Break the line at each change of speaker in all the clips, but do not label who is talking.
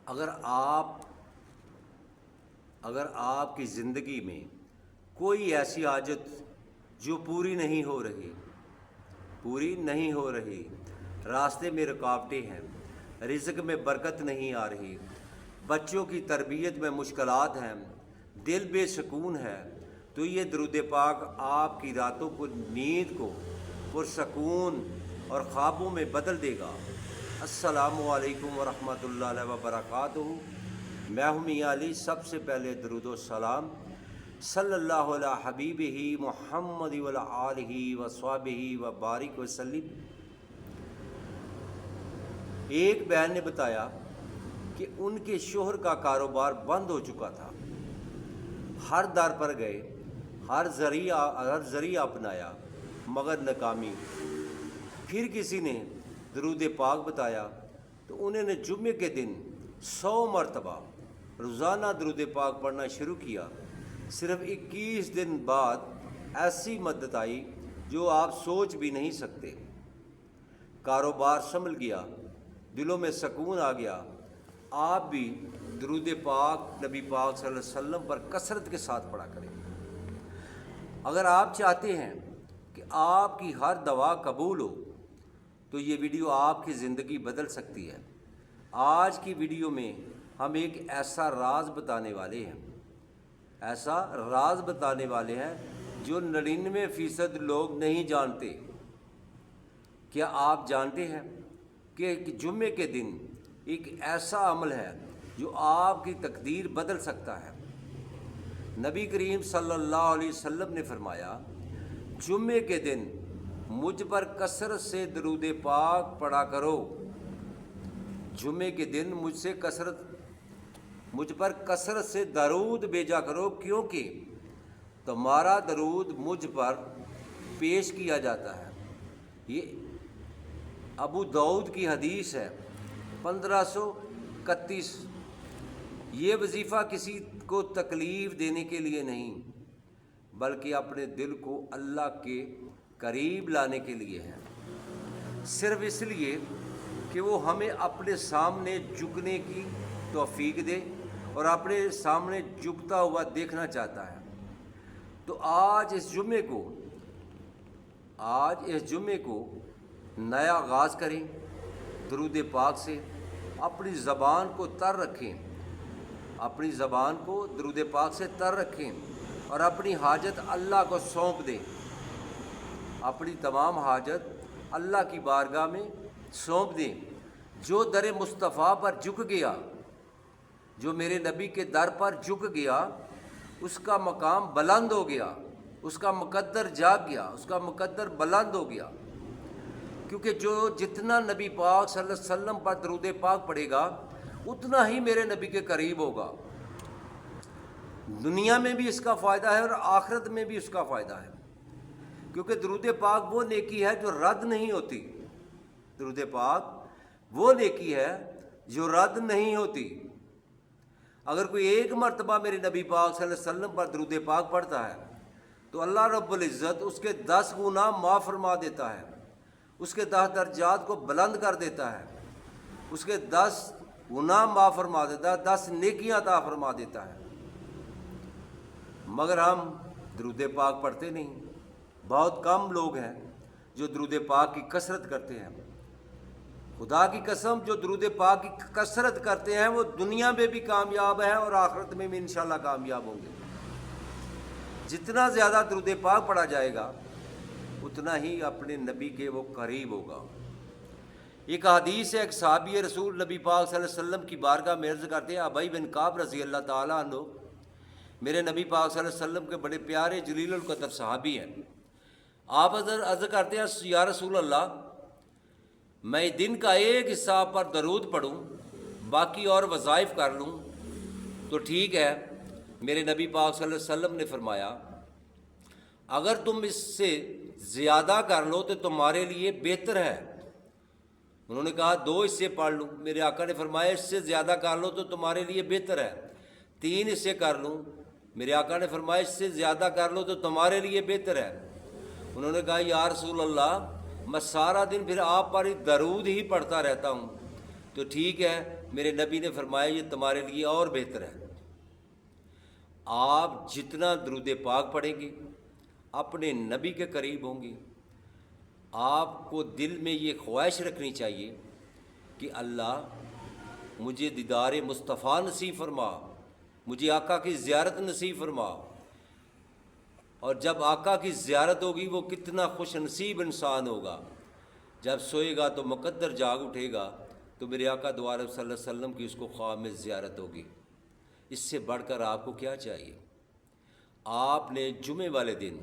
اگر آپ کی زندگی میں کوئی ایسی حاجت جو پوری نہیں ہو رہی، راستے میں رکاوٹیں ہیں، رزق میں برکت نہیں آ رہی، بچوں کی تربیت میں مشکلات ہیں، دل بے سکون ہے، تو یہ درود پاک آپ کی راتوں کو، نیند کو پرسکون اور خوابوں میں بدل دے گا۔ السلام علیکم ورحمۃ اللہ وبرکاتہ۔ میں ہوں میاں علی۔ سب سے پہلے درود و سلام صلی اللہ علیہ حبیبہ محمد وعلی آلہ وصحبہ وبارک وسلم۔ ایک بہن نے بتایا کہ ان کے شوہر کا کاروبار بند ہو چکا تھا، ہر در پر گئے، ہر ذریعہ اپنایا مگر ناکامی۔ پھر کسی نے درود پاک بتایا تو انہوں نے جمعے کے دن 100 مرتبہ روزانہ درود پاک پڑھنا شروع کیا۔ صرف 21 دن بعد ایسی مدت آئی جو آپ سوچ بھی نہیں سکتے۔ کاروبار سنبھل گیا، دلوں میں سکون آ گیا۔ آپ بھی درود پاک نبی پاک صلی اللہ علیہ وسلم پر کثرت کے ساتھ پڑھا کریں۔ اگر آپ چاہتے ہیں کہ آپ کی ہر دعا قبول ہو تو یہ ویڈیو آپ کی زندگی بدل سکتی ہے۔ آج کی ویڈیو میں ہم ایک ایسا راز بتانے والے ہیں جو 99% لوگ نہیں جانتے۔ کیا آپ جانتے ہیں کہ جمعے کے دن ایک ایسا عمل ہے جو آپ کی تقدیر بدل سکتا ہے؟ نبی کریم صلی اللہ علیہ وسلم نے فرمایا، جمعے کے دن مجھ پر کثرت سے درود پاک پڑھا کرو۔ جمعے کے دن مجھ پر کثرت سے درود بھیجا کرو، کیونکہ تمہارا درود مجھ پر پیش کیا جاتا ہے۔ یہ ابو داؤد کی حدیث ہے 1531۔ یہ وظیفہ کسی کو تکلیف دینے کے لیے نہیں بلکہ اپنے دل کو اللہ کے قریب لانے کے لیے ہے، صرف اس لیے کہ وہ ہمیں اپنے سامنے جھکنے کی توفیق دے اور اپنے سامنے جھکتا ہوا دیکھنا چاہتا ہے۔ تو آج اس جمعے کو نیا آغاز کریں، درود پاک سے اپنی زبان کو درود پاک سے تر رکھیں اور اپنی حاجت اللہ کو سونپ دیں۔ اپنی تمام حاجت اللہ کی بارگاہ میں سونپ دیں۔ جو در مصطفیٰ پر جھک گیا، جو میرے نبی کے در پر جھک گیا، اس کا مقام بلند ہو گیا، اس کا مقدر جاگ گیا، اس کا مقدر بلند ہو گیا۔ کیونکہ جتنا نبی پاک صلی اللہ علیہ وسلم پر درود پاک پڑھے گا اتنا ہی میرے نبی کے قریب ہوگا۔ دنیا میں بھی اس کا فائدہ ہے اور آخرت میں بھی اس کا فائدہ ہے، کیونکہ درود پاک وہ نیکی ہے جو رد نہیں ہوتی۔ درود پاک وہ نیکی ہے جو رد نہیں ہوتی۔ اگر کوئی ایک مرتبہ میرے نبی پاک صلی اللہ علیہ وسلم پر درود پاک پڑھتا ہے تو اللہ رب العزت اس کے 10 گنا معاف فرما دیتا ہے، اس کے 10 درجات کو بلند کر دیتا ہے، اس کے 10 گناہ معاف فرما دیتا ہے، 10 نیکیاں عطا فرما دیتا ہے۔ مگر ہم درود پاک پڑھتے نہیں۔ بہت کم لوگ ہیں جو درود پاک کی کثرت کرتے ہیں۔ خدا کی قسم، جو درود پاک کی کثرت کرتے ہیں وہ دنیا میں بھی کامیاب ہیں اور آخرت میں بھی انشاءاللہ کامیاب ہوں گے۔ جتنا زیادہ درود پاک پڑھا جائے گا اتنا ہی اپنے نبی کے وہ قریب ہوگا۔ ایک حدیث ہے، ایک صحابی رسول نبی پاک صلی اللہ علیہ وسلم کی بارگاہ میں عرض کرتے ہیں، ابی بن کعب رضی اللہ تعالیٰ عنہ میرے نبی پاک صلی اللہ علیہ وسلم کے بڑے پیارے جلیل القدر صحابی ہیں۔ آپ عرض کرتے ہیں، یا رسول اللہ، میں دن کا ایک حصہ پر درود پڑھوں، باقی اور وظائف کر لوں تو ٹھیک ہے؟ میرے نبی پاک صلی اللہ علیہ وسلم نے فرمایا، اگر تم اس سے زیادہ کر لو تو تمہارے لیے بہتر ہے۔ انہوں نے کہا 2 حصے پڑھ لوں۔ میرے آقا نے فرمایا، اس سے زیادہ کر لو تو تمہارے لیے بہتر ہے۔ 3 حصے کر لوں۔ میرے آقا نے فرمایا، اس سے زیادہ کر لو تو تمہارے لیے بہتر ہے۔ انہوں نے کہا، یا رسول اللہ، میں سارا دن پھر آپ پر درود ہی پڑھتا رہتا ہوں۔ تو ٹھیک ہے، میرے نبی نے فرمایا یہ تمہارے لیے اور بہتر ہے۔ آپ جتنا درود پاک پڑھیں گے اپنے نبی کے قریب ہوں گے۔ آپ کو دل میں یہ خواہش رکھنی چاہیے کہ اللہ مجھے دیدار مصطفیٰ نصیب فرما، مجھے آقا کی زیارت نصیب فرما۔ اور جب آقا کی زیارت ہوگی وہ کتنا خوش نصیب انسان ہوگا، جب سوئے گا تو مقدر جاگ اٹھے گا تو میرے آقا دو عالم صلی اللہ علیہ وسلم کی اس کو خواب میں زیارت ہوگی۔ اس سے بڑھ کر آپ کو کیا چاہیے؟ آپ نے جمعے والے دن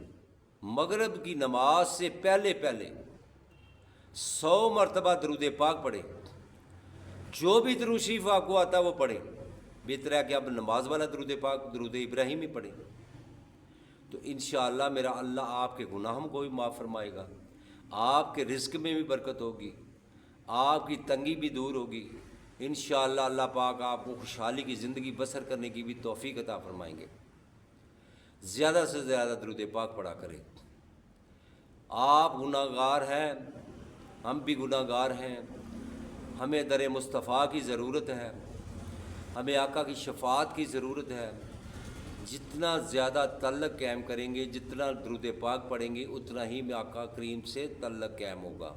مغرب کی نماز سے پہلے 100 مرتبہ درود پاک پڑھے۔ جو بھی درود شریف آپ کو آتا ہے وہ پڑھیں۔ بہتر ہے کہ آپ نماز والا درود پاک درود ابراہیم ہی پڑھیں، تو انشاءاللہ میرا اللہ آپ کے گناہوں کو بھی معاف فرمائے گا، آپ کے رزق میں بھی برکت ہوگی، آپ کی تنگی بھی دور ہوگی۔ انشاءاللہ اللہ پاک آپ کو خوشحالی کی زندگی بسر کرنے کی بھی توفیق عطا فرمائیں گے۔ زیادہ سے زیادہ درود پاک پڑھا کریں۔ آپ گناہ گار ہیں، ہم بھی گناہ گار ہیں، ہمیں در مصطفیٰ کی ضرورت ہے، ہمیں آقا کی شفاعت کی ضرورت ہے۔ جتنا زیادہ تعلق قائم کریں گے، جتنا درود پاک پڑھیں گے، اتنا ہی میں آقا کریم سے تعلق قائم ہوگا۔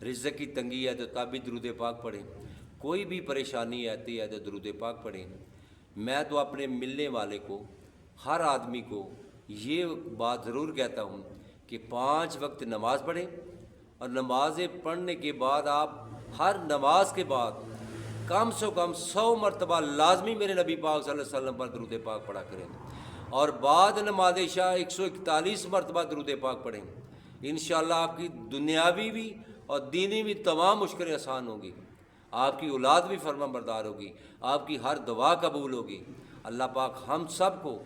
رزق کی تنگی ہے تو تب بھی درود پاک پڑھیں، کوئی بھی پریشانی آتی ہے تو درود پاک پڑھیں۔ میں تو اپنے ملنے والے کو، ہر آدمی کو یہ بات ضرور کہتا ہوں کہ 5 وقت نماز پڑھیں، اور نمازیں پڑھنے کے بعد آپ ہر نماز کے بعد کم سے کم 100 مرتبہ لازمی میرے نبی پاک صلی اللہ علیہ وسلم پر درود پاک پڑھا کریں، اور بعد نماز عشاء 141 مرتبہ درود پاک پڑھیں۔ انشاءاللہ آپ کی دنیاوی بھی اور دینی بھی تمام مشکلیں آسان ہوں گی، آپ کی اولاد بھی فرما بردار ہوگی، آپ کی ہر دعا قبول ہوگی۔ اللہ پاک ہم سب کو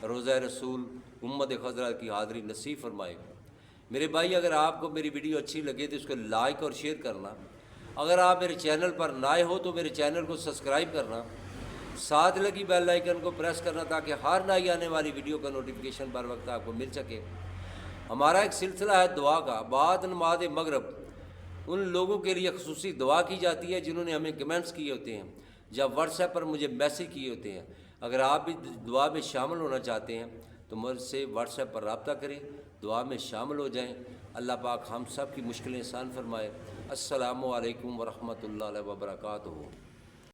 روضہ رسول امت خضرا کی حاضری نصیب فرمائے۔ میرے بھائی، اگر آپ کو میری ویڈیو اچھی لگے تو اس کو لائک اور شیئر کرنا۔ اگر آپ میرے چینل پر نئے ہو تو میرے چینل کو سبسکرائب کرنا، ساتھ لگی بیل آئیکن کو پریس کرنا تاکہ ہر نئی آنے والی ویڈیو کا نوٹیفیکیشن بر وقت آپ کو مل سکے۔ ہمارا ایک سلسلہ ہے دعا کا، بعد نماز مغرب ان لوگوں کے لیے خصوصی دعا کی جاتی ہے جنہوں نے ہمیں کمنٹس کیے ہوتے ہیں یا واٹس ایپ پر مجھے میسیج کیے ہوتے ہیں۔ اگر آپ بھی دعا میں شامل ہونا چاہتے ہیں تو مجھ سے واٹس ایپ پر رابطہ کریں، دعا میں شامل ہو جائیں۔ اللہ پاک ہم سب کی مشکلیں آسان فرمائے۔ السلام علیکم ورحمۃ اللہ وبرکاتہ۔